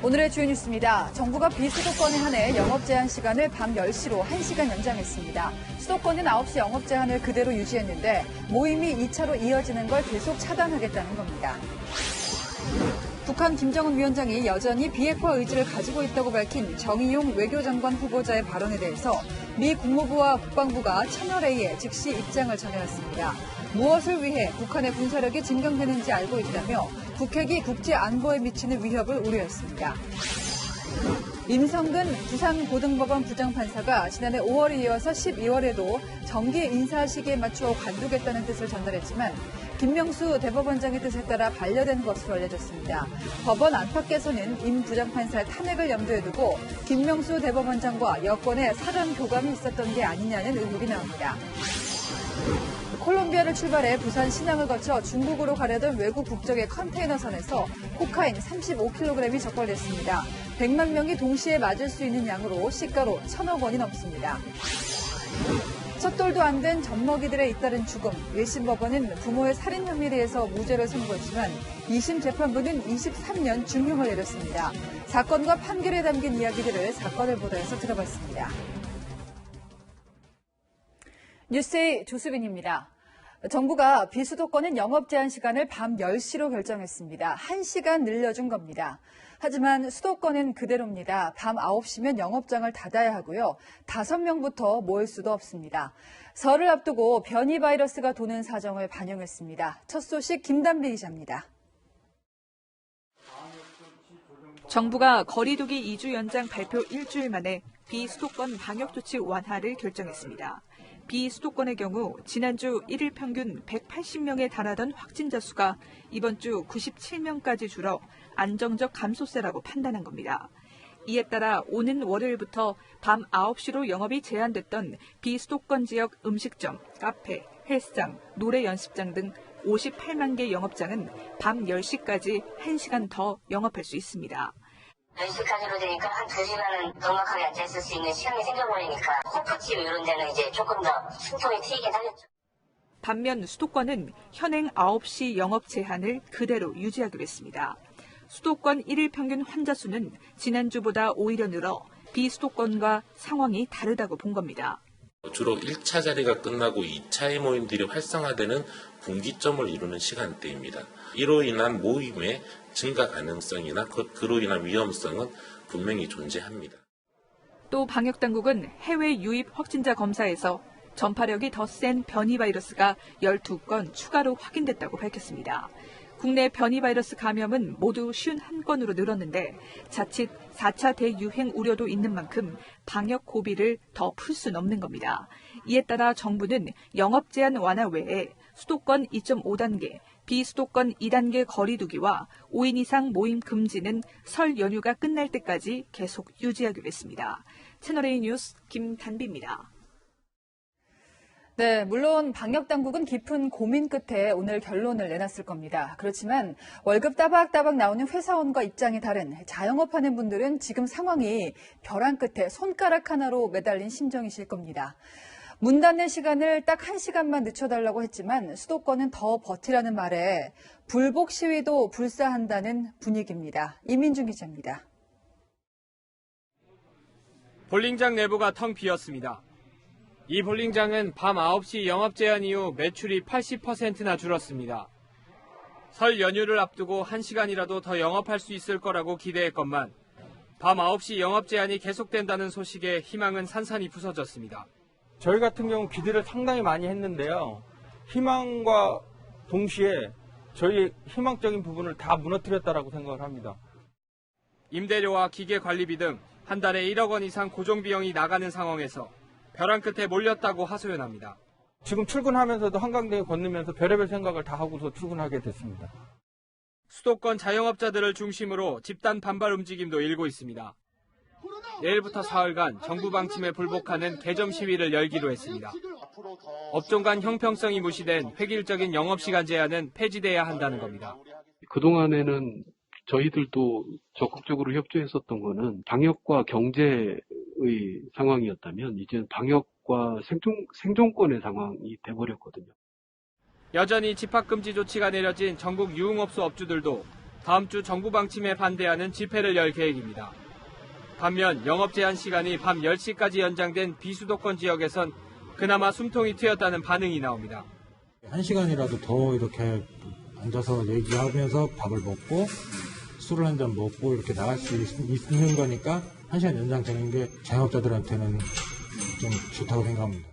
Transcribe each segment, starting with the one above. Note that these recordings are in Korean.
오늘의 주요 뉴스입니다. 정부가 비수도권에 한해 영업 제한 시간을 밤 10시로 1시간 연장했습니다. 수도권은 9시 영업 제한을 그대로 유지했는데 모임이 2차로 이어지는 걸 계속 차단하겠다는 겁니다. 북한 김정은 위원장이 여전히 비핵화 의지를 가지고 있다고 밝힌 정의용 외교장관 후보자의 발언에 대해서 미 국무부와 국방부가 채널A에 즉시 입장을 전해왔습니다. 무엇을 위해 북한의 군사력이 증강되는지 알고 있다며 북핵이 국제 안보에 미치는 위협을 우려했습니다. 임성근 부산고등법원 부장판사가 지난해 5월에 이어서 12월에도 정기 인사 시기에 맞추어 관두겠다는 뜻을 전달했지만 김명수 대법원장의 뜻에 따라 반려된 것으로 알려졌습니다. 법원 안팎에서는 임 부장판사의 탄핵을 염두에 두고 김명수 대법원장과 여권의 사전 교감이 있었던 게 아니냐는 의혹이 나옵니다. 콜롬비아를 출발해 부산 신항을 거쳐 중국으로 가려던 외국 국적의 컨테이너선에서 코카인 35kg이 적발됐습니다. 100만 명이 동시에 맞을 수 있는 양으로 시가로 1,000억 원이 넘습니다. 첫 돌도 안 된 젖먹이들의 잇따른 죽음. 1심 법원은 부모의 살인 혐의에 대해서 무죄를 선고했지만 2심 재판부는 23년 중형을 내렸습니다. 사건과 판결에 담긴 이야기들을 사건을 보도해서 들어봤습니다. 뉴스의 조수빈입니다. 정부가 비수도권은 영업 제한 시간을 밤 10시로 결정했습니다. 1시간 늘려준 겁니다. 하지만 수도권은 그대로입니다. 밤 9시면 영업장을 닫아야 하고요. 5명부터 모일 수도 없습니다. 설을 앞두고 변이 바이러스가 도는 사정을 반영했습니다. 첫 소식 김단비 기자입니다. 정부가 거리두기 2주 연장 발표 일주일 만에 비수도권 방역조치 완화를 결정했습니다. 비수도권의 경우 지난주 1일 평균 180명에 달하던 확진자 수가 이번 주 97명까지 줄어 안정적 감소세라고 판단한 겁니다. 이에 따라 오는 월요일부터 밤 9시로 영업이 제한됐던 비수도권 지역 음식점, 카페, 헬스장, 노래 연습장 등 58만 개 영업장은 밤 10시까지 1시간 더 영업할 수 있습니다. 10시까지로 되니까 한 2시간은 넉넉하게 앉아있을 수 있는 시간이 생겨버리니까 호프집 이런 데는 이제 조금 더 숨통이 트이긴 하겠죠. 반면 수도권은 현행 9시 영업 제한을 그대로 유지하기로 했습니다. 수도권 1일 평균 환자 수는 지난주보다 오히려 늘어 비수도권과 상황이 다르다고 본 겁니다. 주로 1차 자리가 끝나고 2차의 모임들이 활성화되는 분기점을 이루는 시간대입니다. 이로 인한 모임의 증가 가능성이나 그로 인한 위험성은 분명히 존재합니다. 또 방역당국은 해외 유입 확진자 검사에서 전파력이 더 센 변이 바이러스가 12건 추가로 확인됐다고 밝혔습니다. 국내 변이 바이러스 감염은 모두 51건으로 늘었는데 자칫 4차 대유행 우려도 있는 만큼 방역 고비를 더 풀 수는 없는 겁니다. 이에 따라 정부는 영업 제한 완화 외에 수도권 2.5단계, 비수도권 2단계 거리두기와 5인 이상 모임 금지는 설 연휴가 끝날 때까지 계속 유지하기로 했습니다. 채널A 뉴스 김단비입니다. 네, 물론 방역당국은 깊은 고민 끝에 오늘 결론을 내놨을 겁니다. 그렇지만 월급 따박따박 나오는 회사원과 입장이 다른 자영업하는 분들은 지금 상황이 벼랑 끝에 손가락 하나로 매달린 심정이실 겁니다. 문 닫는 시간을 딱 1시간만 늦춰달라고 했지만 수도권은 더 버티라는 말에 불복 시위도 불사한다는 분위기입니다. 이민중 기자입니다. 볼링장 내부가 텅 비었습니다. 이 볼링장은 밤 9시 영업 제한 이후 매출이 80%나 줄었습니다. 설 연휴를 앞두고 1시간이라도 더 영업할 수 있을 거라고 기대했건만 밤 9시 영업 제한이 계속된다는 소식에 희망은 산산이 부서졌습니다. 저희 같은 경우 기대를 상당히 많이 했는데요. 희망과 동시에 저희 희망적인 부분을 다 무너뜨렸다라고 생각을 합니다. 임대료와 기계 관리비 등 한 달에 1억 원 이상 고정 비용이 나가는 상황에서 벼랑 끝에 몰렸다고 하소연합니다. 지금 출근하면서도 한강대에 건너면서 별의별 생각을 다 하고서 출근하게 됐습니다. 수도권 자영업자들을 중심으로 집단 반발 움직임도 일고 있습니다. 내일부터 사흘간 정부 방침에 불복하는 개점 시위를 열기로 했습니다. 업종 간 형평성이 무시된 획일적인 영업시간 제한은 폐지돼야 한다는 겁니다. 그동안에는 저희들도 적극적으로 협조했었던 거는 방역과 경제의 상황이었다면 이제는 방역과 생존권의 상황이 돼버렸거든요. 여전히 집합금지 조치가 내려진 전국 유흥업소 업주들도 다음 주 정부 방침에 반대하는 집회를 열 계획입니다. 반면 영업 제한 시간이 밤 10시까지 연장된 비수도권 지역에선 그나마 숨통이 트였다는 반응이 나옵니다. 1시간이라도 더 이렇게 앉아서 얘기하면서 밥을 먹고 술을 한 잔 먹고 이렇게 나갈 수 있는 거니까 1시간 연장되는 게 자영업자들한테는 좀 좋다고 생각합니다.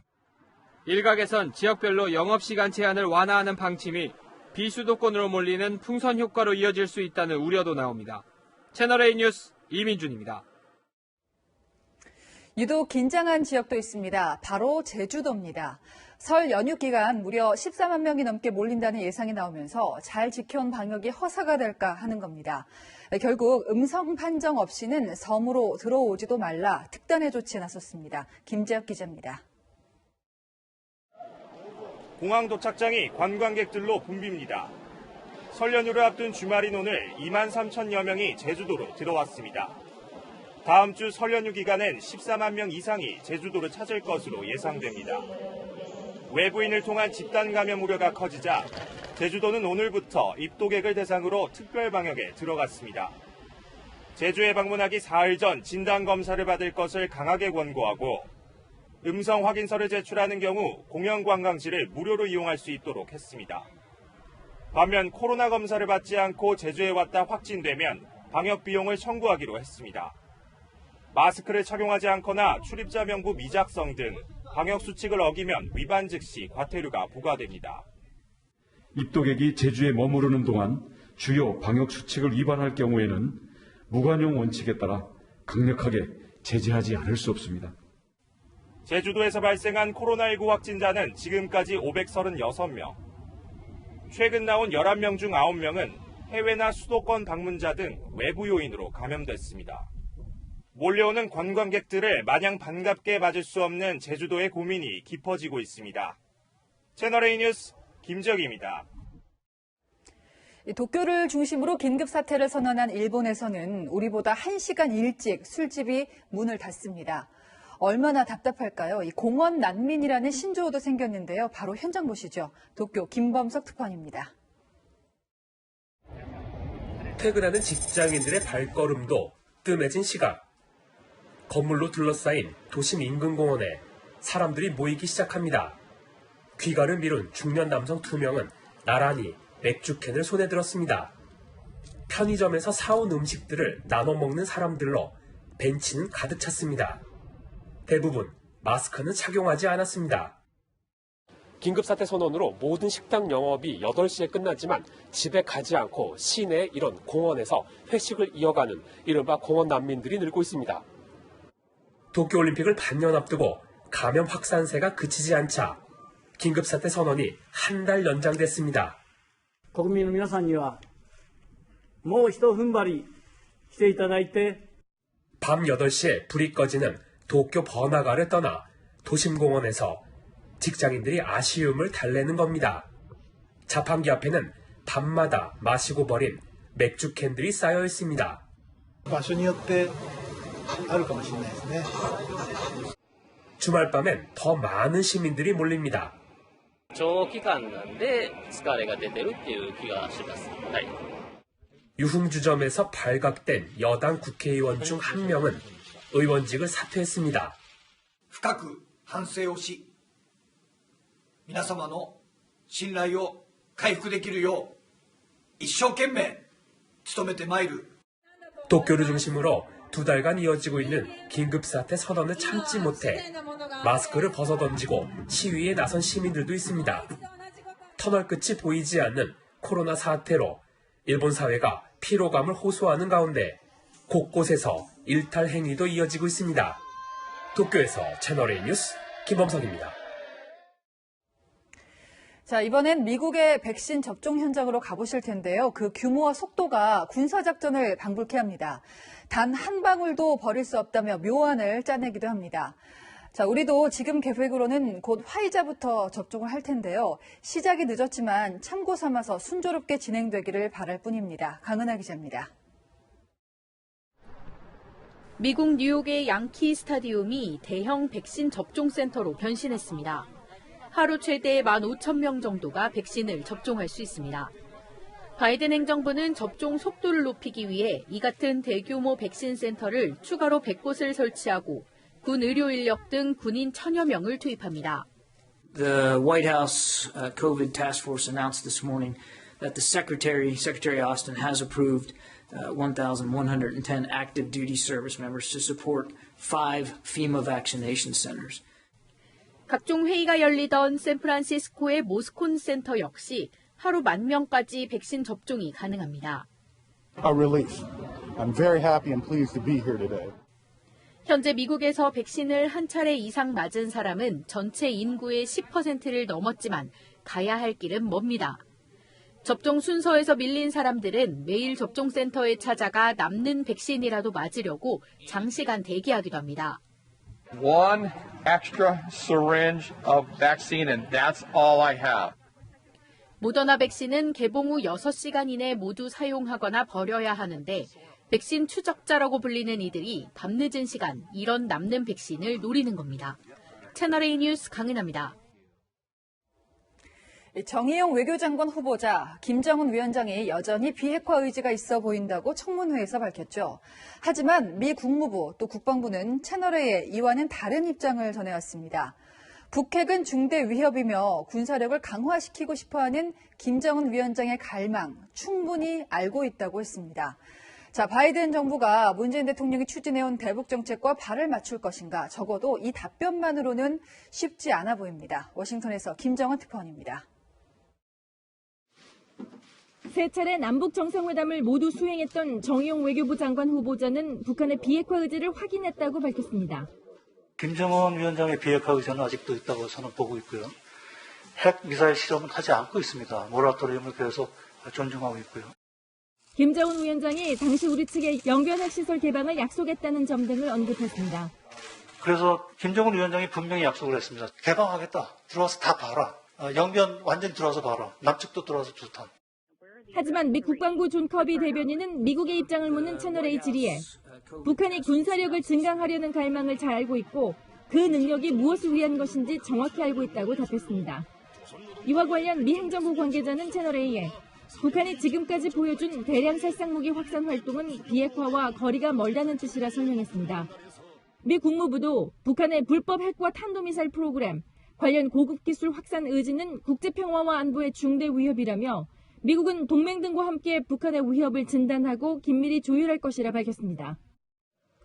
일각에선 지역별로 영업시간 제한을 완화하는 방침이 비수도권으로 몰리는 풍선 효과로 이어질 수 있다는 우려도 나옵니다. 채널A 뉴스 이민준입니다. 유독 긴장한 지역도 있습니다. 바로 제주도입니다. 설 연휴 기간 무려 14만 명이 넘게 몰린다는 예상이 나오면서 잘 지켜온 방역이 허사가 될까 하는 겁니다. 결국 음성 판정 없이는 섬으로 들어오지도 말라 특단의 조치에 나섰습니다. 김재혁 기자입니다. 공항 도착장이 관광객들로 붐빕니다. 설 연휴를 앞둔 주말인 오늘 2만 3천여 명이 제주도로 들어왔습니다. 다음 주 설 연휴 기간엔 14만 명 이상이 제주도를 찾을 것으로 예상됩니다. 외부인을 통한 집단 감염 우려가 커지자 제주도는 오늘부터 입도객을 대상으로 특별 방역에 들어갔습니다. 제주에 방문하기 사흘 전 진단검사를 받을 것을 강하게 권고하고 음성 확인서를 제출하는 경우 공영관광지를 무료로 이용할 수 있도록 했습니다. 반면 코로나 검사를 받지 않고 제주에 왔다 확진되면 방역 비용을 청구하기로 했습니다. 마스크를 착용하지 않거나 출입자 명부 미작성 등 방역 수칙을 어기면 위반 즉시 과태료가 부과됩니다. 입도객이 제주에 머무르는 동안 주요 방역 수칙을 위반할 경우에는 무관용 원칙에 따라 강력하게 제재하지 않을 수 없습니다. 제주도에서 발생한 코로나19 확진자는 지금까지 536명. 최근 나온 11명 중 9명은 해외나 수도권 방문자 등 외부 요인으로 감염됐습니다. 몰려오는 관광객들을 마냥 반갑게 맞을 수 없는 제주도의 고민이 깊어지고 있습니다. 채널A 뉴스 김지혁입니다. 도쿄를 중심으로 긴급 사태를 선언한 일본에서는 우리보다 1시간 일찍 술집이 문을 닫습니다. 얼마나 답답할까요? 이 공원 난민이라는 신조어도 생겼는데요. 바로 현장 보시죠. 도쿄 김범석 특파원입니다. 퇴근하는 직장인들의 발걸음도 뜸해진 시각. 건물로 둘러싸인 도심 인근 공원에 사람들이 모이기 시작합니다. 귀가를 미룬 중년 남성 2명은 나란히 맥주캔을 손에 들었습니다. 편의점에서 사온 음식들을 나눠 먹는 사람들로 벤치는 가득 찼습니다. 대부분 마스크는 착용하지 않았습니다. 긴급사태 선언으로 모든 식당 영업이 8시에 끝나지만 집에 가지 않고 시내 이런 공원에서 회식을 이어가는 이른바 공원 난민들이 늘고 있습니다. 도쿄올림픽을 반년 앞두고 감염 확산세가 그치지 않자 긴급사태 선언이 한 달 연장됐습니다. 국민の皆さんにはもうひと踏ん張りしていただいて밤 8시에 불이 꺼지는 도쿄 번화가를 떠나 도심공원에서 직장인들이 아쉬움을 달래는 겁니다. 자판기 앞에는 밤마다 마시고 버린 맥주 캔들이 쌓여 있습니다. 場所によってあるかもしれないですね. 주말 밤엔 더 많은 시민들이 몰립니다. 長期間なんで疲れが出てるっていう気がします. 유흥주점에서 발각된 여당 국회의원 중 한 명은 의원직을 사퇴했습니다. 深く反省をし、皆様の信頼を回復できるよう一生懸命努めてまいる. 도쿄를 중심으로 2달간 이어지고 있는 긴급사태 선언을 참지 못해 마스크를 벗어던지고 시위에 나선 시민들도 있습니다. 터널 끝이 보이지 않는 코로나 사태로 일본 사회가 피로감을 호소하는 가운데 곳곳에서 일탈 행위도 이어지고 있습니다. 도쿄에서 채널A 뉴스 김범석입니다. 자, 이번엔 미국의 백신 접종 현장으로 가보실 텐데요. 그 규모와 속도가 군사작전을 방불케 합니다. 단 한 방울도 버릴 수 없다며 묘안을 짜내기도 합니다. 자, 우리도 지금 계획으로는 곧 화이자부터 접종을 할 텐데요. 시작이 늦었지만 참고 삼아서 순조롭게 진행되기를 바랄 뿐입니다. 강은하 기자입니다. 미국 뉴욕의 양키 스타디움이 대형 백신 접종 센터로 변신했습니다. 하루 최대 15,000명 정도가 백신을 접종할 수 있습니다. 바이든 행정부는 접종 속도를 높이기 위해 이 같은 대규모 백신 센터를 추가로 100곳을 설치하고 군 의료 인력 등 군인 1000여 명을 투입합니다. The White House COVID Task Force announced this morning that the Secretary Austin, has approved 1,110 active duty service members to support 5 FEMA vaccination centers. 각종 회의가 열리던 샌프란시스코의 모스콘 센터 역시 하루 10,000명까지 백신 접종이 가능합니다. A relief. I'm very happy and pleased to be here today. 현재 미국에서 백신을 한 차례 이상 맞은 사람은 전체 인구의 10%를 넘었지만 가야 할 길은 멉니다. 접종 순서에서 밀린 사람들은 매일 접종센터에 찾아가 남는 백신이라도 맞으려고 장시간 대기하기도 합니다. One extra syringe of vaccine and that's all I have. 모더나 백신은 개봉 후 6시간 이내 모두 사용하거나 버려야 하는데 백신 추적자라고 불리는 이들이 밤늦은 시간 이런 남는 백신을 노리는 겁니다. 채널A 뉴스 강은하입니다. 정의용 외교장관 후보자 김정은 위원장이 여전히 비핵화 의지가 있어 보인다고 청문회에서 밝혔죠. 하지만 미 국무부 또 국방부는 채널A에 이와는 다른 입장을 전해왔습니다. 북핵은 중대 위협이며 군사력을 강화시키고 싶어하는 김정은 위원장의 갈망 충분히 알고 있다고 했습니다. 자, 바이든 정부가 문재인 대통령이 추진해온 대북 정책과 발을 맞출 것인가? 적어도 이 답변만으로는 쉽지 않아 보입니다. 워싱턴에서 김정은 특파원입니다. 세 차례 남북 정상회담을 모두 수행했던 정의용 외교부 장관 후보자는 북한의 비핵화 의지를 확인했다고 밝혔습니다. 김정은 위원장의 비핵화 의지는 아직도 있다고 저는 보고 있고요. 핵 미사일 실험은 하지 않고 있습니다. 모라토리움을 계속 존중하고 있고요. 김정은 위원장이 당시 우리 측에 영변 핵시설 개방을 약속했다는 점 등을 언급했습니다. 그래서 김정은 위원장이 분명히 약속을 했습니다. 개방하겠다. 들어와서 다 봐라. 영변 완전히 들어와서 봐라. 남측도 들어와서 좋다. 하지만 미 국방부 존 커비 대변인은 미국의 입장을 묻는 채널A 질의에 북한이 군사력을 증강하려는 갈망을 잘 알고 있고 그 능력이 무엇을 위한 것인지 정확히 알고 있다고 답했습니다. 이와 관련 미 행정부 관계자는 채널A에 북한이 지금까지 보여준 대량 살상무기 확산 활동은 비핵화와 거리가 멀다는 뜻이라 설명했습니다. 미 국무부도 북한의 불법 핵과 탄도미사일 프로그램, 관련 고급 기술 확산 의지는 국제평화와 안보의 중대 위협이라며 미국은 동맹 등과 함께 북한의 위협을 진단하고 긴밀히 조율할 것이라 밝혔습니다.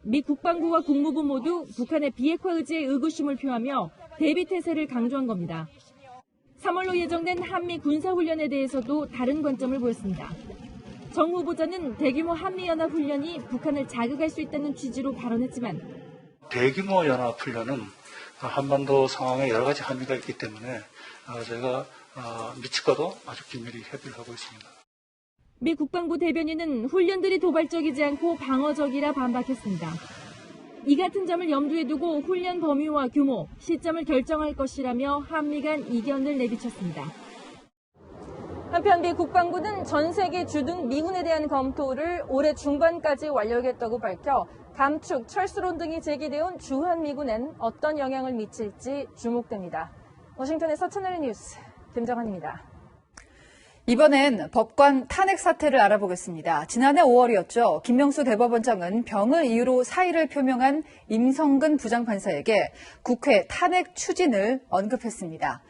미 국방부와 국무부 모두 북한의 비핵화 의지에 의구심을 표하며 대비 태세를 강조한 겁니다. 3월로 예정된 한미 군사훈련에 대해서도 다른 관점을 보였습니다. 정 후보자는 대규모 한미연합훈련이 북한을 자극할 수 있다는 취지로 발언했지만 대규모 연합훈련은 한반도 상황에 여러 가지 함의가 있기 때문에 저희가 미측과도 아주 긴밀히 협의를 하고 있습니다. 미 국방부 대변인은 훈련들이 도발적이지 않고 방어적이라 반박했습니다. 이 같은 점을 염두에 두고 훈련 범위와 규모, 시점을 결정할 것이라며 한미 간 이견을 내비쳤습니다. 한편 미 국방부는 전 세계 주둔 미군에 대한 검토를 올해 중반까지 완료하겠다고 밝혀 감축, 철수론 등이 제기되온 주한미군엔 어떤 영향을 미칠지 주목됩니다. 워싱턴에서 채널A 뉴스 김정환입니다. 이번엔 법관 탄핵 사태를 알아보겠습니다. 지난해 5월이었죠. 김명수 대법원장은 병을 이유로 사의를 표명한 임성근 부장판사에게 국회 탄핵 추진을 언급했습니다.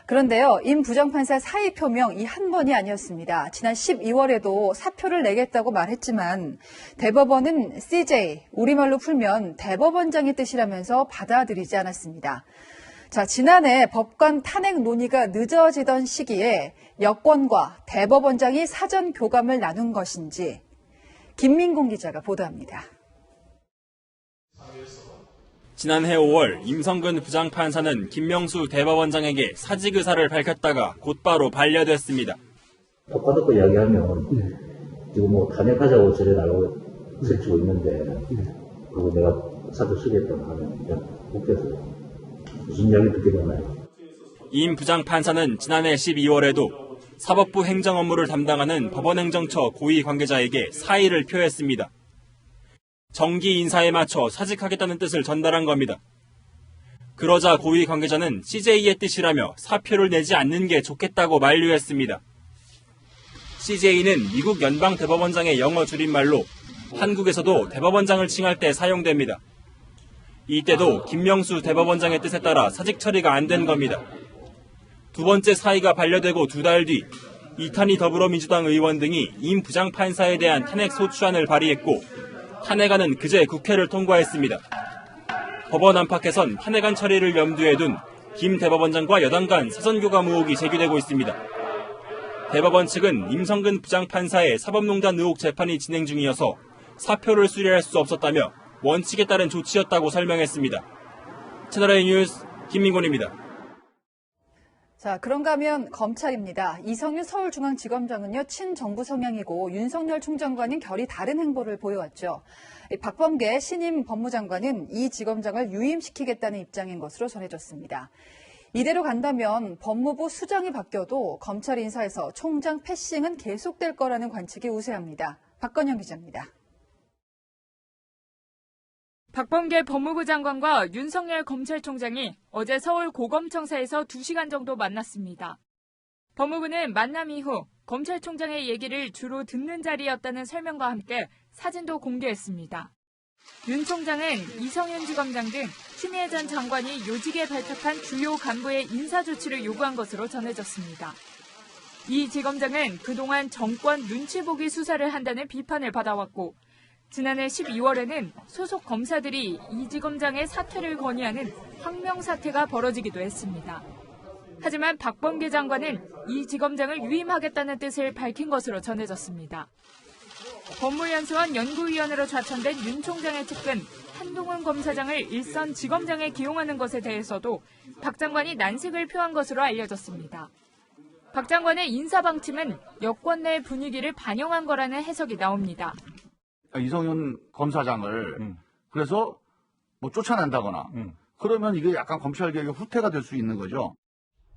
그런데요, 임 부장판사 사의 표명 이 한 번이 아니었습니다. 지난 12월에도 사표를 내겠다고 말했지만 대법원은 CJ, 우리말로 풀면 대법원장의 뜻이라면서 받아들이지 않았습니다. 자, 지난해 법관 탄핵 논의가 늦어지던 시기에 여권과 대법원장이 사전 교감을 나눈 것인지 김민공 기자가 보도합니다. 지난해 5월 임성근 부장판사는 김명수 대법원장에게 사직 의사를 밝혔다가 곧바로 반려됐습니다. 똑같은 거 이야기하면 지금 뭐 탄핵하자고 저래 나가고 설치고 있는데 그거 내가 사표 쓰겠다고 하면 그냥 웃겨서 무슨 이야기 듣게 되나요? 임 부장판사는 지난해 12월에도 사법부 행정 업무를 담당하는 법원행정처 고위 관계자에게 사의를 표했습니다. 정기 인사에 맞춰 사직하겠다는 뜻을 전달한 겁니다. 그러자 고위 관계자는 CJ의 뜻이라며 사표를 내지 않는 게 좋겠다고 만류했습니다. CJ는 미국 연방 대법원장의 영어 줄임말로 한국에서도 대법원장을 칭할 때 사용됩니다. 이때도 김명수 대법원장의 뜻에 따라 사직 처리가 안 된 겁니다. 두 번째 사의가 반려되고 2달 뒤 이탄희 더불어민주당 의원 등이 임 부장판사에 대한 탄핵 소추안을 발의했고 탄핵안은 그제 국회를 통과했습니다. 법원 안팎에선 탄핵안 처리를 염두에 둔 김 대법원장과 여당 간 사전교감 의혹이 제기되고 있습니다. 대법원 측은 임성근 부장판사의 사법농단 의혹 재판이 진행 중이어서 사표를 수리할 수 없었다며 원칙에 따른 조치였다고 설명했습니다. 채널A 뉴스 김민곤입니다. 자, 그런가 하면 검찰입니다. 이성윤 서울중앙지검장은요, 친정부 성향이고 윤석열 총장과는 결이 다른 행보를 보여왔죠. 박범계 신임 법무장관은 이 지검장을 유임시키겠다는 입장인 것으로 전해졌습니다. 이대로 간다면 법무부 수장이 바뀌어도 검찰 인사에서 총장 패싱은 계속될 거라는 관측이 우세합니다. 박건영 기자입니다. 박범계 법무부 장관과 윤석열 검찰총장이 어제 서울 고검청사에서 2시간 정도 만났습니다. 법무부는 만남 이후 검찰총장의 얘기를 주로 듣는 자리였다는 설명과 함께 사진도 공개했습니다. 윤 총장은 이성윤 지검장 등 추미애 전 장관이 요직에 발탁한 주요 간부의 인사조치를 요구한 것으로 전해졌습니다. 이 지검장은 그동안 정권 눈치 보기 수사를 한다는 비판을 받아왔고 지난해 12월에는 소속 검사들이 이 지검장의 사퇴를 건의하는 항명 사태가 벌어지기도 했습니다. 하지만 박범계 장관은 이 지검장을 유임하겠다는 뜻을 밝힌 것으로 전해졌습니다. 법무연수원 연구위원으로 좌천된 윤 총장의 측근 한동훈 검사장을 일선 지검장에 기용하는 것에 대해서도 박 장관이 난색을 표한 것으로 알려졌습니다. 박 장관의 인사 방침은 여권 내 분위기를 반영한 거라는 해석이 나옵니다. 이성윤 검사장을 그래서 뭐 쫓아낸다거나 그러면 이게 약간 검찰개혁의 후퇴가 될 수 있는 거죠.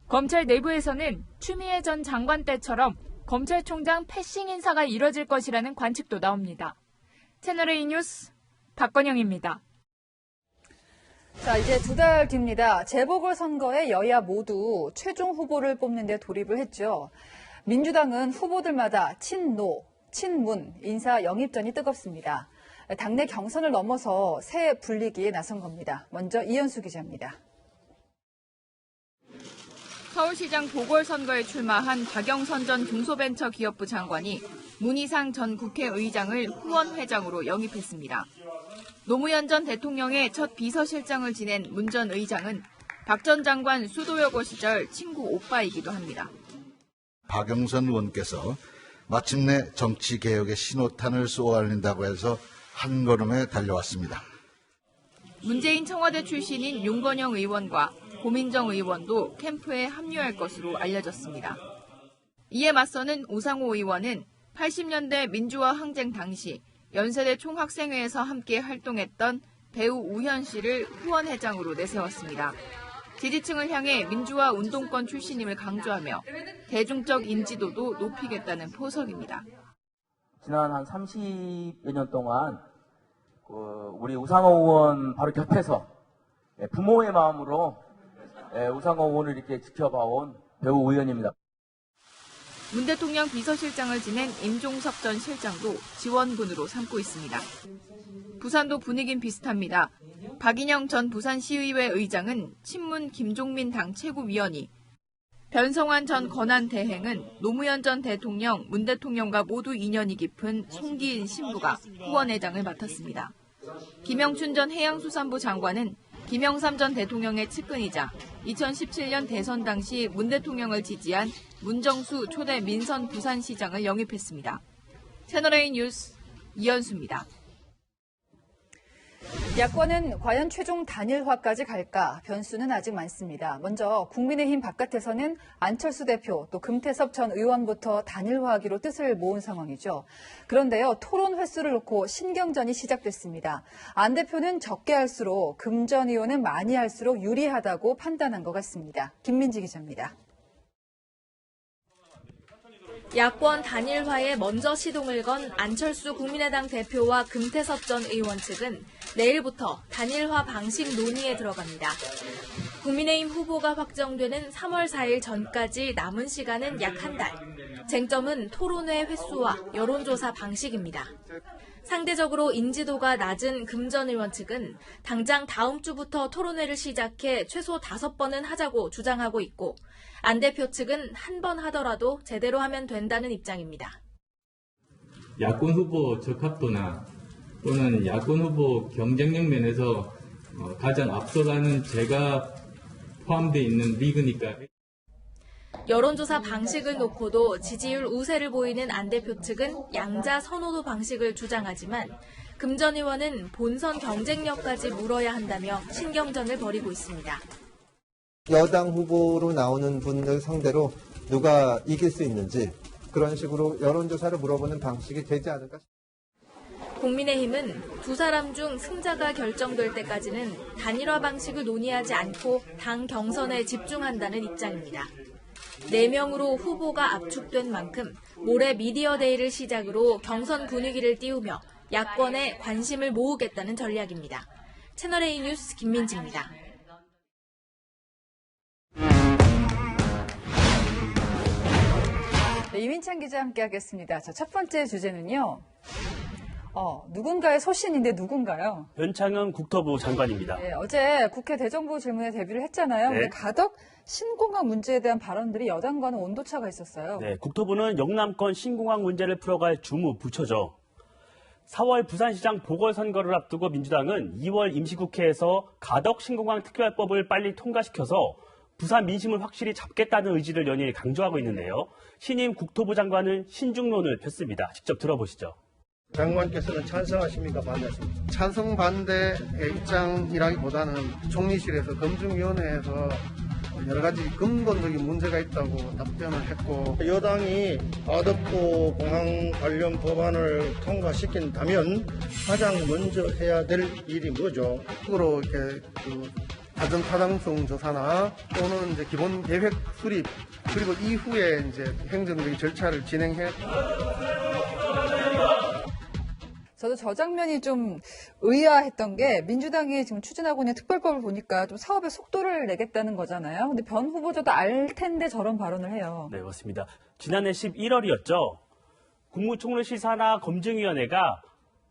검찰 내부에서는 추미애 전 장관 때처럼 검찰총장 패싱 인사가 이뤄질 것이라는 관측도 나옵니다. 채널A 뉴스 박건영입니다. 자, 이제 2달 뒤입니다. 재보궐선거에 여야 모두 최종 후보를 뽑는 데 돌입을 했죠. 민주당은 후보들마다 친노, 친문, 인사 영입전이 뜨겁습니다. 당내 경선을 넘어서 새 분리기에 나선 겁니다. 먼저 이현수 기자입니다. 서울시장 보궐선거에 출마한 박영선 전 중소벤처기업부 장관이 문희상 전 국회의장을 후원회장으로 영입했습니다. 노무현 전 대통령의 첫 비서실장을 지낸 문 전 의장은 박 전 장관 수도여고 시절 친구 오빠이기도 합니다. 박영선 의원께서 마침내 정치개혁의 신호탄을 쏘아올린다고 해서 한 걸음에 달려왔습니다. 문재인 청와대 출신인 윤건영 의원과 고민정 의원도 캠프에 합류할 것으로 알려졌습니다. 이에 맞서는 우상호 의원은 80년대 민주화 항쟁 당시 연세대 총학생회에서 함께 활동했던 배우 우현 씨를 후원회장으로 내세웠습니다. 지지층을 향해 민주화 운동권 출신임을 강조하며 대중적 인지도도 높이겠다는 포석입니다. 지난 한 30여 년 동안 우리 우상호 의원 바로 곁에서 부모의 마음으로 우상호 의원을 이렇게 지켜봐온 배우 의원입니다. 문 대통령 비서실장을 지낸 임종석 전 실장도 지원군으로 삼고 있습니다. 부산도 분위기는 비슷합니다. 박인영 전 부산시의회 의장은 친문 김종민 당 최고위원이, 변성환 전 권한대행은 노무현 전 대통령, 문 대통령과 모두 인연이 깊은 송기인 신부가 후원회장을 맡았습니다. 김영춘 전 해양수산부 장관은 김영삼 전 대통령의 측근이자 2017년 대선 당시 문 대통령을 지지한 문정수 초대 민선 부산시장을 영입했습니다. 채널A 뉴스 이현수입니다. 야권은 과연 최종 단일화까지 갈까? 변수는 아직 많습니다. 먼저 국민의힘 바깥에서는 안철수 대표 또 금태섭 전 의원부터 단일화하기로 뜻을 모은 상황이죠. 그런데요, 토론 횟수를 놓고 신경전이 시작됐습니다. 안 대표는 적게 할수록 금 전 의원은 많이 할수록 유리하다고 판단한 것 같습니다. 김민지 기자입니다. 야권 단일화에 먼저 시동을 건 안철수 국민의당 대표와 금태섭 전 의원 측은 내일부터 단일화 방식 논의에 들어갑니다. 국민의힘 후보가 확정되는 3월 4일 전까지 남은 시간은 약 한 달. 쟁점은 토론회 횟수와 여론조사 방식입니다. 상대적으로 인지도가 낮은 금 전 의원 측은 당장 다음 주부터 토론회를 시작해 최소 5번은 하자고 주장하고 있고 안 대표 측은 한 번 하더라도 제대로 하면 된다는 입장입니다. 야권 후보 적합도나 또는 야권 후보 경쟁력 면에서 가장 앞서가는 제가 포함되어 있는 리그니까. 여론조사 방식을 놓고도 지지율 우세를 보이는 안 대표 측은 양자 선호도 방식을 주장하지만 금 전 의원은 본선 경쟁력까지 물어야 한다며 신경전을 벌이고 있습니다. 여당 후보로 나오는 분들 상대로 누가 이길 수 있는지 그런 식으로 여론조사를 물어보는 방식이 되지 않을까 싶습니다. 국민의힘은 두 사람 중 승자가 결정될 때까지는 단일화 방식을 논의하지 않고 당 경선에 집중한다는 입장입니다. 4명으로 후보가 압축된 만큼 모레 미디어데이를 시작으로 경선 분위기를 띄우며 야권에 관심을 모으겠다는 전략입니다. 채널A 뉴스 김민지입니다. 네, 이민찬 기자와 함께하겠습니다. 자, 첫 번째 주제는요. 누군가의 소신인데 누군가요? 변창흠 국토부 장관입니다. 네, 어제 국회 대정부 질문에 대비를 했잖아요. 네. 근데 가덕 신공항 문제에 대한 발언들이 여당과는 온도차가 있었어요. 네, 국토부는 영남권 신공항 문제를 풀어갈 주무 부처죠. 4월 부산시장 보궐선거를 앞두고 민주당은 2월 임시국회에서 가덕 신공항 특별법을 빨리 통과시켜서 부산 민심을 확실히 잡겠다는 의지를 연일 강조하고 있는데요. 신임 국토부 장관은 신중론을 폈습니다. 직접 들어보시죠. 장관께서는 찬성하십니까? 반대하십니까? 찬성 반대의 입장이라기보다는 총리실에서 검증위원회에서 여러 가지 근본적인 문제가 있다고 답변을 했고 여당이 가덕도 공항 관련 법안을 통과시킨다면 가장 먼저 해야 될 일이 뭐죠? 으로 이렇게 사전 타당성 조사나 또는 이제 기본 계획 수립 그리고 이후에 이제 행정적인 절차를 진행해. 저도 저 장면이 좀 의아했던 게 민주당이 지금 추진하고 있는 특별법을 보니까 좀 사업에 속도를 내겠다는 거잖아요. 근데 변 후보자도 알 텐데 저런 발언을 해요. 네, 맞습니다. 지난해 11월이었죠. 국무총리실 산하 검증위원회가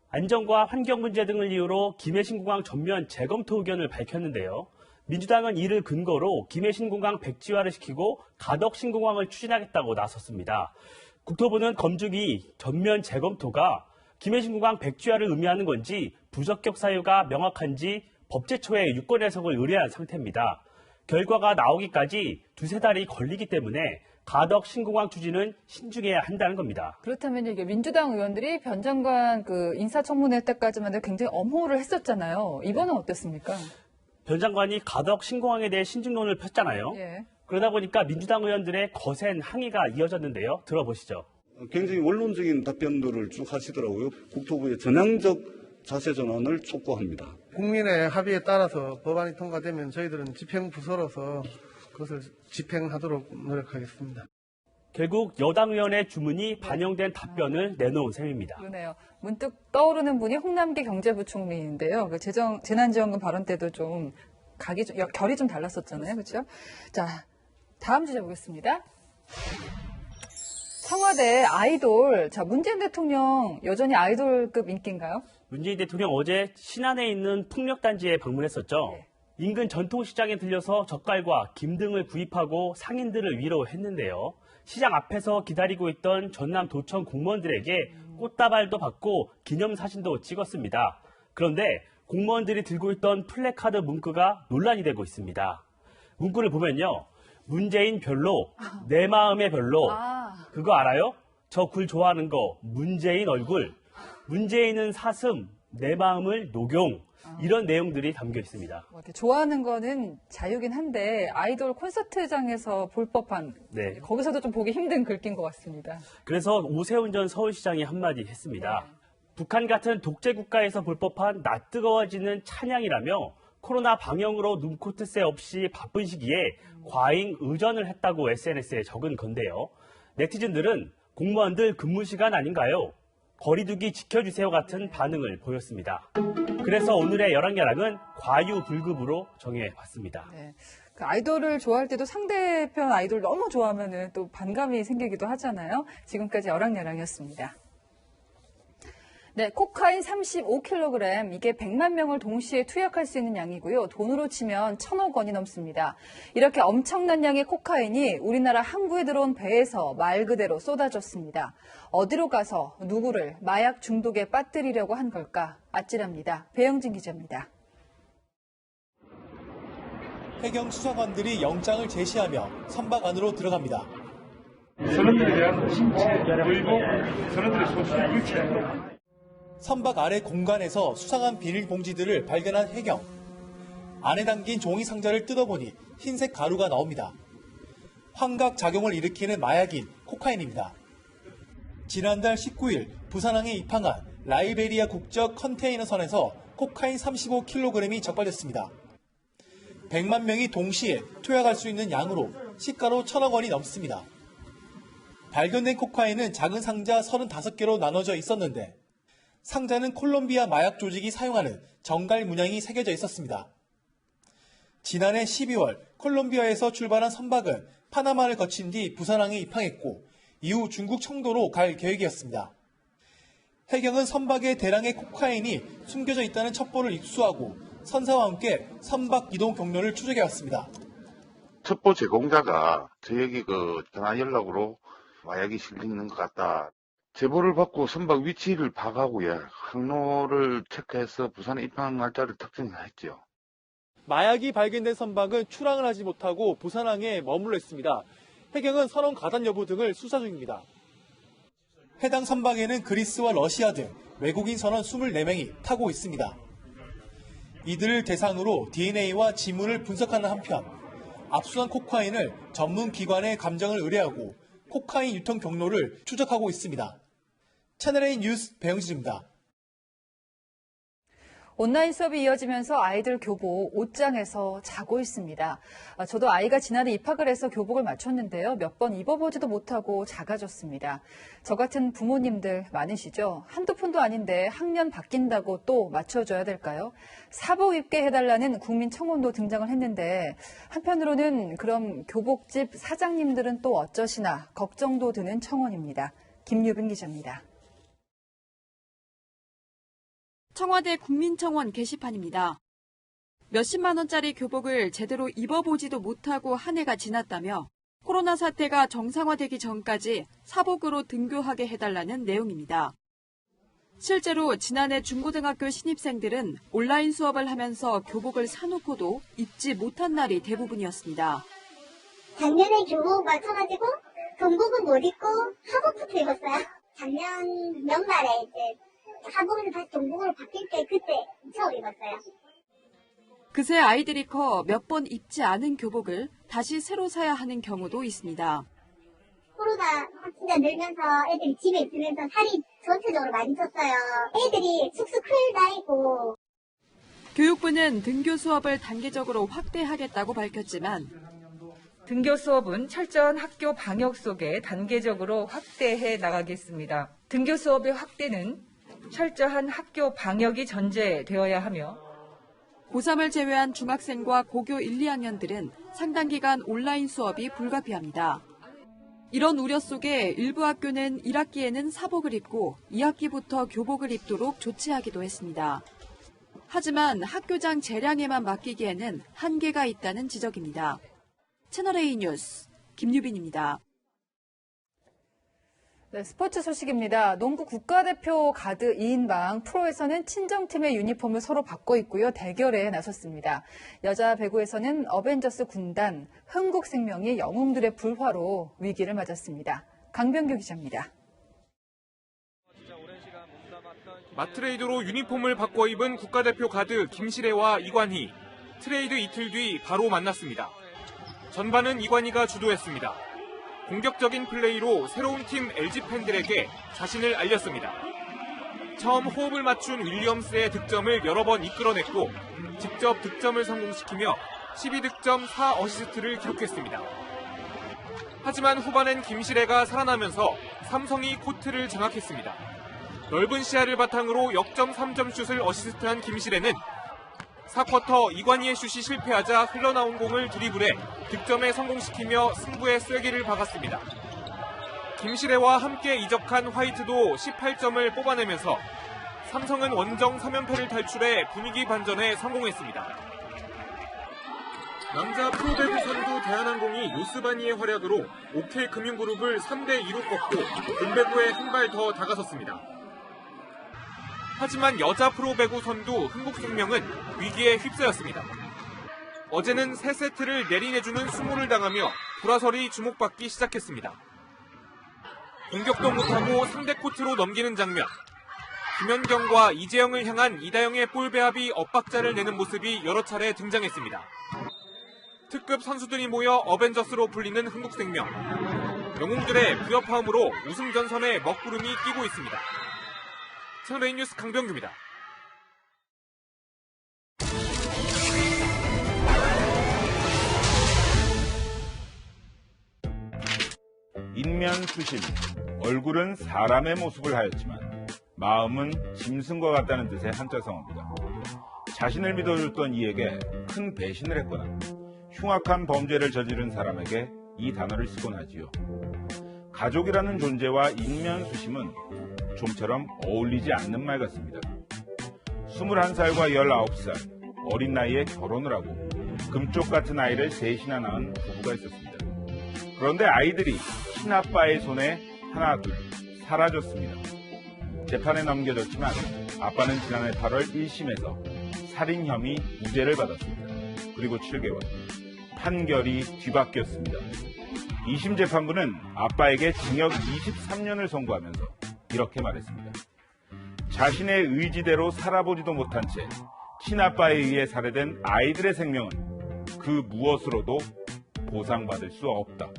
안전과 환경 문제 등을 이유로 김해신공항 전면 재검토 의견을 밝혔는데요. 민주당은 이를 근거로 김해신공항 백지화를 시키고 가덕 신공항을 추진하겠다고 나섰습니다. 국토부는 검증이 전면 재검토가 김해신공항 백지화를 의미하는 건지 부적격 사유가 명확한지 법제처에 유권 해석을 의뢰한 상태입니다. 결과가 나오기까지 2-3달이 걸리기 때문에 가덕 신공항 추진은 신중해야 한다는 겁니다. 그렇다면 이게 민주당 의원들이 변 장관 인사청문회 때까지만 해도 굉장히 엄호를 했었잖아요. 이번은 어땠습니까? 변 장관이 가덕 신공항에 대해 신중론을 폈잖아요. 예. 그러다 보니까 민주당 의원들의 거센 항의가 이어졌는데요. 들어보시죠. 굉장히 원론적인 답변들을 쭉 하시더라고요. 국토부의 전향적 자세 전환을 촉구합니다. 국민의 합의에 따라서 법안이 통과되면 저희들은 집행부서로서 그것을 집행하도록 노력하겠습니다. 결국 여당 의원의 주문이 반영된 답변을 내놓은 셈입니다. 그러네요. 문득 떠오르는 분이 홍남기 경제부총리인데요. 그 재난지원금 발언 때도 좀 결이 좀 달랐었잖아요. 그렇죠? 자, 다음 주제 보겠습니다. 청와대 아이돌. 자, 문재인 대통령 여전히 아이돌급 인기인가요? 문재인 대통령 어제 신안에 있는 풍력단지에 방문했었죠. 네. 인근 전통시장에 들려서 젓갈과 김 등을 구입하고 상인들을 위로했는데요. 시장 앞에서 기다리고 있던 전남도청 공무원들에게 꽃다발도 받고 기념사진도 찍었습니다. 그런데 공무원들이 들고 있던 플래카드 문구가 논란이 되고 있습니다. 문구를 보면요. 문재인 별로, 내 마음의 별로. 그거 알아요? 저 글 좋아하는 거, 문재인 얼굴. 문재인은 사슴, 내 마음을 녹용. 이런 내용들이 담겨 있습니다. 좋아하는 거는 자유긴 한데 아이돌 콘서트장에서 볼 법한 거기서도 좀 보기 힘든 글귀인 것 같습니다. 그래서 오세훈 전 서울시장이 한마디 했습니다. 북한 같은 독재 국가에서 볼 법한 낯 뜨거워지는 찬양이라며 코로나 방역으로 눈코트 새 없이 바쁜 시기에 과잉 의전을 했다고 SNS에 적은 건데요. 네티즌들은 공무원들 근무 시간 아닌가요? 거리두기 지켜주세요 같은 반응을 보였습니다. 그래서 오늘의 열왕열왕은 과유불급으로 정해봤습니다. 네. 그 아이돌을 좋아할 때도 상대편 아이돌 너무 좋아하면 또 반감이 생기기도 하잖아요. 지금까지 열왕열왕이었습니다. 네, 코카인 35kg, 이게 100만 명을 동시에 투약할 수 있는 양이고요. 돈으로 치면 1,000억 원이 넘습니다. 이렇게 엄청난 양의 코카인이 우리나라 항구에 들어온 배에서 말 그대로 쏟아졌습니다. 어디로 가서 누구를 마약 중독에 빠뜨리려고 한 걸까? 아찔합니다. 배영진 기자입니다. 해경 수사관들이 영장을 제시하며 선박 안으로 들어갑니다. 선원들에 대한 신체 의복, 선원들의 소수를 유치합니다. 선박 아래 공간에서 수상한 비닐봉지들을 발견한 해경. 안에 담긴 종이 상자를 뜯어보니 흰색 가루가 나옵니다. 환각 작용을 일으키는 마약인 코카인입니다. 지난달 19일 부산항에 입항한 라이베리아 국적 컨테이너선에서 코카인 35kg이 적발됐습니다. 100만 명이 동시에 투약할 수 있는 양으로 시가로 1,000억 원이 넘습니다. 발견된 코카인은 작은 상자 35개로 나눠져 있었는데 상자는 콜롬비아 마약 조직이 사용하는 정갈 문양이 새겨져 있었습니다. 지난해 12월 콜롬비아에서 출발한 선박은 파나마를 거친 뒤 부산항에 입항했고 이후 중국 청도로 갈 계획이었습니다. 해경은 선박에 대량의 코카인이 숨겨져 있다는 첩보를 입수하고 선사와 함께 선박 이동 경로를 추적해왔습니다. 첩보 제공자가 저에게 전화 연락으로 마약이 실려 있는 것 같다. 제보를 받고 선박 위치를 파악하고요. 항로를 체크해서 부산에 입항 날짜를 특정했죠. 마약이 발견된 선박은 출항을 하지 못하고 부산항에 머물러 있습니다. 해경은 선원 가단 여부 등을 수사 중입니다. 해당 선박에는 그리스와 러시아 등 외국인 선원 24명이 타고 있습니다. 이들을 대상으로 DNA와 지문을 분석하는 한편 압수한 코카인을 전문 기관에 감정을 의뢰하고 코카인 유통 경로를 추적하고 있습니다. 채널A 뉴스 배영진입니다. 온라인 수업이 이어지면서 아이들 교복 옷장에서 자고 있습니다. 저도 아이가 지난해 입학을 해서 교복을 맞췄는데요. 몇 번 입어보지도 못하고 작아졌습니다. 저 같은 부모님들 많으시죠? 한두 푼도 아닌데 학년 바뀐다고 또 맞춰줘야 될까요? 사복 입게 해달라는 국민청원도 등장을 했는데 한편으로는 그럼 교복집 사장님들은 또 어쩌시나 걱정도 드는 청원입니다. 김유빈 기자입니다. 청와대 국민청원 게시판입니다. 몇십만 원짜리 교복을 제대로 입어보지도 못하고 한 해가 지났다며 코로나 사태가 정상화되기 전까지 사복으로 등교하게 해달라는 내용입니다. 실제로 지난해 중고등학교 신입생들은 온라인 수업을 하면서 교복을 사놓고도 입지 못한 날이 대부분이었습니다. 작년에 교복 맞춰가지고 경복은 못 입고 하복부터 입었어요. 작년 연말에 이제 하복에서 다시 경복으로 바뀔 때 그때 처음 입었어요. 그새 아이들이 커 몇 번 입지 않은 교복을 다시 새로 사야 하는 경우도 있습니다. 코로나 확진자 늘면서 애들이 집에 있으면서 살이 전체적으로 많이 쪘어요. 애들이 쑥쑥 클 나이고. 교육부는 등교 수업을 단계적으로 확대하겠다고 밝혔지만 등교 수업은 철저한 학교 방역 속에 단계적으로 확대해 나가겠습니다. 등교 수업의 확대는 철저한 학교 방역이 전제되어야 하며 고3을 제외한 중학생과 고교 1, 2학년들은 상당 기간 온라인 수업이 불가피합니다. 이런 우려 속에 일부 학교는 1학기에는 사복을 입고 2학기부터 교복을 입도록 조치하기도 했습니다. 하지만 학교장 재량에만 맡기기에는 한계가 있다는 지적입니다. 채널A 뉴스 김유빈입니다. 네, 스포츠 소식입니다. 농구 국가대표 가드 이인방 프로에서는 친정팀의 유니폼을 서로 바꿔 입고요. 대결에 나섰습니다. 여자 배구에서는 어벤져스 군단 흥국생명이 영웅들의 불화로 위기를 맞았습니다. 강병규 기자입니다. 맞트레이드로 유니폼을 바꿔 입은 국가대표 가드 김시래와 이관희. 트레이드 이틀 뒤 바로 만났습니다. 전반은 이관희가 주도했습니다. 공격적인 플레이로 새로운 팀 LG 팬들에게 자신을 알렸습니다. 처음 호흡을 맞춘 윌리엄스의 득점을 여러 번 이끌어냈고 직접 득점을 성공시키며 12득점 4어시스트를 기록했습니다. 하지만 후반엔 김시래가 살아나면서 삼성이 코트를 장악했습니다. 넓은 시야를 바탕으로 역점 3점 슛을 어시스트한 김시래는 4쿼터 이관희의 슛이 실패하자 흘러나온 공을 드리블해 득점에 성공시키며 승부의 쐐기를 박았습니다. 김시래와 함께 이적한 화이트도 18점을 뽑아내면서 삼성은 원정 3연패를 탈출해 분위기 반전에 성공했습니다. 남자 프로배구 선두 대한항공이 요스바니의 활약으로 오케이금융그룹을 3대2로 꺾고 금배구에 한 발 더 다가섰습니다. 하지만 여자 프로배구 선두 흥국생명은 위기에 휩싸였습니다. 어제는 3세트를 내리내주는 수모를 당하며 불화설이 주목받기 시작했습니다. 공격도 못하고 상대 코트로 넘기는 장면, 김연경과 이재영을 향한 이다영의 볼 배합이 엇박자를 내는 모습이 여러 차례 등장했습니다. 특급 선수들이 모여 어벤져스로 불리는 흥국생명. 영웅들의 부협화음으로 우승 전선에 먹구름이 끼고 있습니다. 채널A 뉴스 강병규입니다. 인면수심, 얼굴은 사람의 모습을 하였지만 마음은 짐승과 같다는 뜻의 한자성어입니다. 자신을 믿어줬던 이에게 큰 배신을 했거나 흉악한 범죄를 저지른 사람에게 이 단어를 쓰곤 하지요. 가족이라는 존재와 인면수심은 좀처럼 어울리지 않는 말 같습니다. 21살과 19살, 어린 나이에 결혼을 하고 금쪽 같은 아이를 셋이나 낳은 부부가 있었습니다. 그런데 아이들이 친아빠의 손에 하나 둘 사라졌습니다. 재판에 넘겨졌지만 아빠는 지난해 8월 1심에서 살인 혐의 무죄를 받았습니다. 그리고 7개월 판결이 뒤바뀌었습니다. 2심 재판부는 아빠에게 징역 23년을 선고하면서 이렇게 말했습니다. 자신의 의지대로 살아보지도 못한 채 친아빠에 의해 살해된 아이들의 생명은 그 무엇으로도 보상받을 수 없다.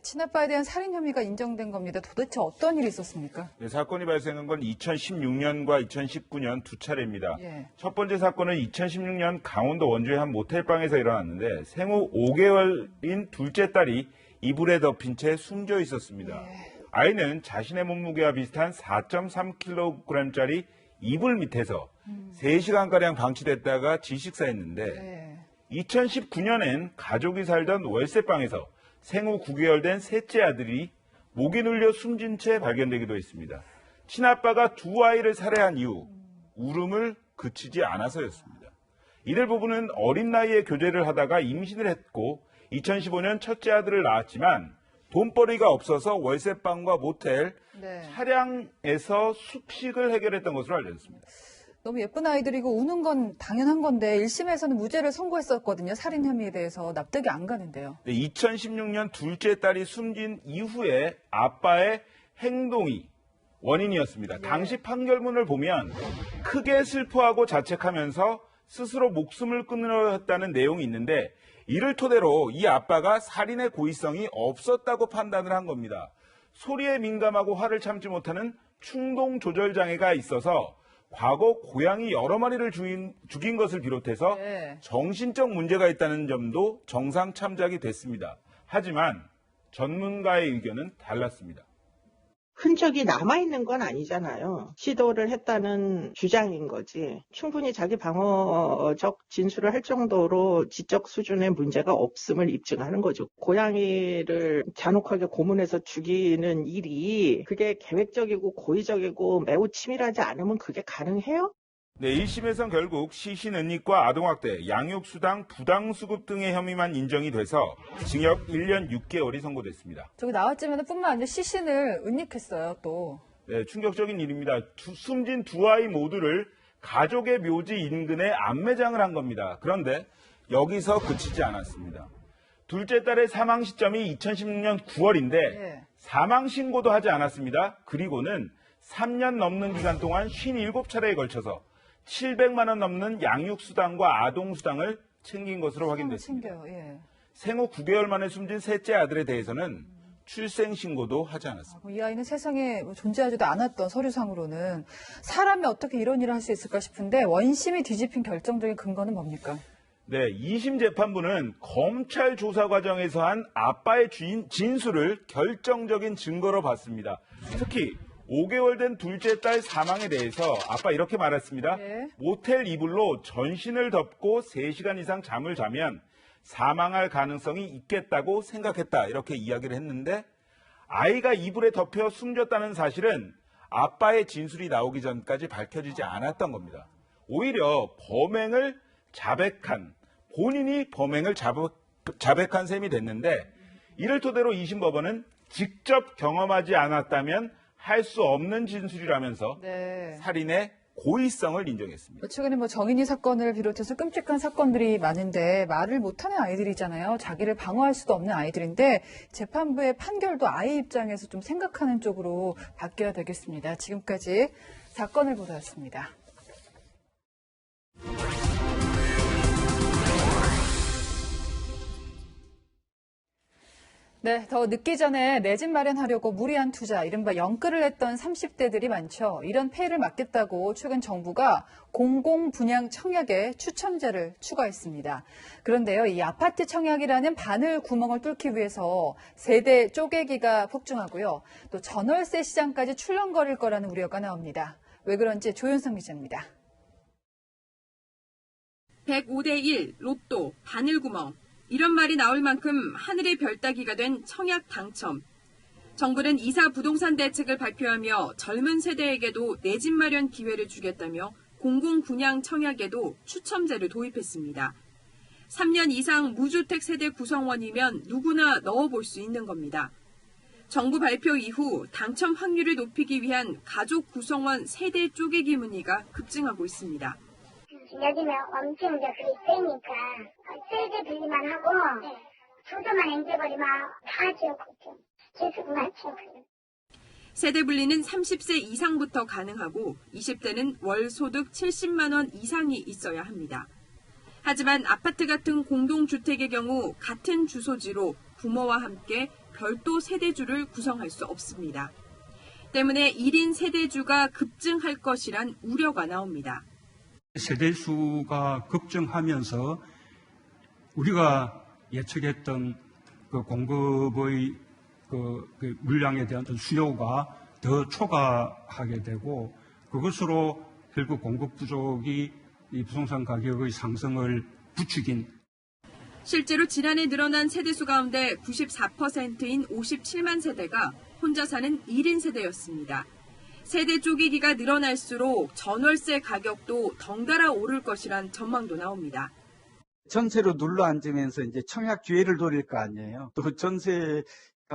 친아빠에 대한 살인 혐의가 인정된 겁니다. 도대체 어떤 일이 있었습니까? 네, 사건이 발생한 건 2016년과 2019년 두 차례입니다. 예. 첫 번째 사건은 2016년 강원도 원주의 한 모텔방에서 일어났는데 생후 5개월인 둘째 딸이 이불에 덮인 채 숨져 있었습니다. 아이는 자신의 몸무게와 비슷한 4.3kg짜리 이불 밑에서 3시간가량 방치됐다가 질식사했는데 2019년엔 가족이 살던 월세방에서 생후 9개월 된 셋째 아들이 목이 눌려 숨진 채 발견되기도 했습니다. 친아빠가 두 아이를 살해한 이후 울음을 그치지 않아서였습니다. 이들 부부는 어린 나이에 교제를 하다가 임신을 했고 2015년 첫째 아들을 낳았지만 돈벌이가 없어서 월세방과 모텔, 차량에서 숙식을 해결했던 것으로 알려졌습니다. 너무 예쁜 아이들이고 우는 건 당연한 건데 1심에서는 무죄를 선고했었거든요. 살인 혐의에 대해서 납득이 안 가는데요. 네, 2016년 둘째 딸이 숨진 이후에 아빠의 행동이 원인이었습니다. 당시 판결문을 보면 크게 슬퍼하고 자책하면서 스스로 목숨을 끊으려 했다는 내용이 있는데 이를 토대로 이 아빠가 살인의 고의성이 없었다고 판단을 한 겁니다. 소리에 민감하고 화를 참지 못하는 충동 조절 장애가 있어서 과거 고양이 여러 마리를 죽인 것을 비롯해서 정신적 문제가 있다는 점도 정상 참작이 됐습니다. 하지만 전문가의 의견은 달랐습니다. 흔적이 남아있는 건 아니잖아요. 시도를 했다는 주장인 거지. 충분히 자기 방어적 진술을 할 정도로 지적 수준의 문제가 없음을 입증하는 거죠. 고양이를 잔혹하게 고문해서 죽이는 일이 그게 계획적이고 고의적이고 매우 치밀하지 않으면 그게 가능해요? 네, 1심에선 결국 시신 은닉과 아동학대, 양육수당 부당수급 등의 혐의만 인정이 돼서 징역 1년 6개월이 선고됐습니다. 저기 나왔지만 뿐만 아니라 시신을 은닉했어요, 또. 네, 충격적인 일입니다. 숨진 두 아이 모두를 가족의 묘지 인근에 안매장을 한 겁니다. 그런데 여기서 그치지 않았습니다. 둘째 딸의 사망 시점이 2016년 9월인데 사망 신고도 하지 않았습니다. 그리고는 3년 넘는 기간 동안 57차례에 걸쳐서 700만 원 넘는 양육수당과 아동수당을 챙긴 것으로 확인됐습니다. 챙겨요. 예. 생후 9개월 만에 숨진 셋째 아들에 대해서는 출생신고도 하지 않았습니다. 이 아이는 세상에 존재하지도 않았던 서류상으로는 사람이 어떻게 이런 일을 할 수 있을까 싶은데 원심이 뒤집힌 결정적인 근거는 뭡니까? 네, 2심 재판부는 검찰 조사 과정에서 한 아빠의 진술을 결정적인 증거로 봤습니다. 특히 5개월 된 둘째 딸 사망에 대해서 아빠 이렇게 말했습니다. 네. 모텔 이불로 전신을 덮고 3시간 이상 잠을 자면 사망할 가능성이 있겠다고 생각했다. 이렇게 이야기를 했는데 아이가 이불에 덮여 숨졌다는 사실은 아빠의 진술이 나오기 전까지 밝혀지지 않았던 겁니다. 오히려 범행을 본인이 범행을 자백한 셈이 됐는데 이를 토대로 2심 법원은 직접 경험하지 않았다면 할 수 없는 진술이라면서 네. 살인의 고의성을 인정했습니다. 최근에 정인이 사건을 비롯해서 끔찍한 사건들이 많은데 말을 못하는 아이들이잖아요. 자기를 방어할 수도 없는 아이들인데 재판부의 판결도 아이 입장에서 좀 생각하는 쪽으로 바뀌어야 되겠습니다. 지금까지 사건을 보도했습니다. 네, 더 늦기 전에 내 집 마련하려고 무리한 투자, 이른바 영끌을 했던 30대들이 많죠. 이런 폐해를 막겠다고 최근 정부가 공공분양 청약에 추첨제를 추가했습니다. 그런데요, 이 아파트 청약이라는 바늘 구멍을 뚫기 위해서 세대 쪼개기가 폭증하고요. 또 전월세 시장까지 출렁거릴 거라는 우려가 나옵니다. 왜 그런지 조윤성 기자입니다. 105대1 로또 바늘구멍. 이런 말이 나올 만큼 하늘의 별 따기가 된 청약 당첨. 정부는 이사 부동산 대책을 발표하며 젊은 세대에게도 내 집 마련 기회를 주겠다며 공공분양 청약에도 추첨제를 도입했습니다. 3년 이상 무주택 세대 구성원이면 누구나 넣어볼 수 있는 겁니다. 정부 발표 이후 당첨 확률을 높이기 위한 가족 구성원 세대 쪼개기 문의가 급증하고 있습니다. 요즘에 엄청 그게 세니까 세제 빌리만 하고 주소만 앵겨버리면 다 지역구죠. 계속 맞죠. 세대 분리는 30세 이상부터 가능하고 20대는 월 소득 70만 원 이상이 있어야 합니다. 하지만 아파트 같은 공동주택의 경우 같은 주소지로 부모와 함께 별도 세대주를 구성할 수 없습니다. 때문에 1인 세대주가 급증할 것이란 우려가 나옵니다. 세대수가 급증하면서 우리가 예측했던 그 공급의 그 물량에 대한 수요가 더 초과하게 되고 그것으로 결국 공급 부족이 이 부동산 가격의 상승을 부추긴. 실제로 지난해 늘어난 세대수 가운데 94%인 57만 세대가 혼자 사는 1인 세대였습니다. 세대 쪼개기가 늘어날수록 전월세 가격도 덩달아 오를 것이란 전망도 나옵니다. 전세로 눌러 앉으면서 이제 청약 기회를 노릴 거 아니에요. 또 전세가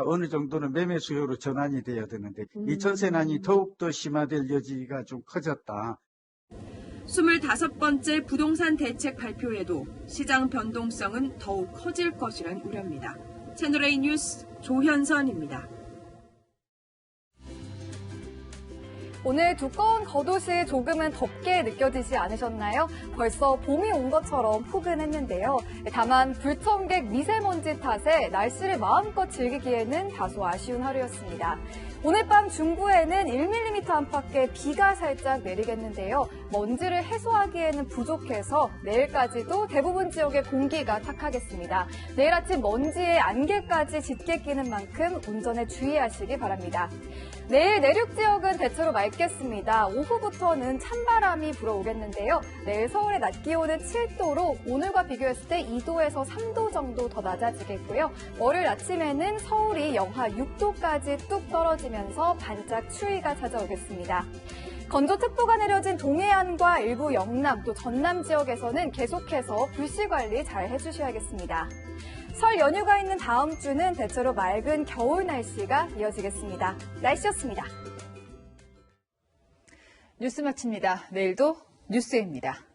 어느 정도는 매매 수요로 전환이 돼야 되는데 이 전세난이 더욱더 심화될 여지가 좀 커졌다. 25번째 부동산 대책 발표에도 시장 변동성은 더욱 커질 것이란 우려입니다. 채널A 뉴스 조현선입니다. 오늘 두꺼운 겉옷이 조금은 덥게 느껴지지 않으셨나요? 벌써 봄이 온 것처럼 포근했는데요. 다만 불청객 미세먼지 탓에 날씨를 마음껏 즐기기에는 다소 아쉬운 하루였습니다. 오늘 밤 중부에는 1mm 안팎의 비가 살짝 내리겠는데요. 먼지를 해소하기에는 부족해서 내일까지도 대부분 지역의 공기가 탁하겠습니다. 내일 아침 먼지에 안개까지 짙게 끼는 만큼 운전에 주의하시기 바랍니다. 내일 내륙 지역은 대체로 맑겠습니다. 오후부터는 찬바람이 불어오겠는데요. 내일 서울의 낮 기온은 7도로 오늘과 비교했을 때 2도에서 3도 정도 더 낮아지겠고요. 월요일 아침에는 서울이 영하 6도까지 뚝 떨어지면서 반짝 추위가 찾아오겠습니다. 건조특보가 내려진 동해안과 일부 영남 또 전남 지역에서는 계속해서 불씨 관리 잘 해주셔야겠습니다. 설 연휴가 있는 다음 주는 대체로 맑은 겨울 날씨가 이어지겠습니다. 날씨였습니다. 뉴스 마칩니다. 내일도 뉴스입니다.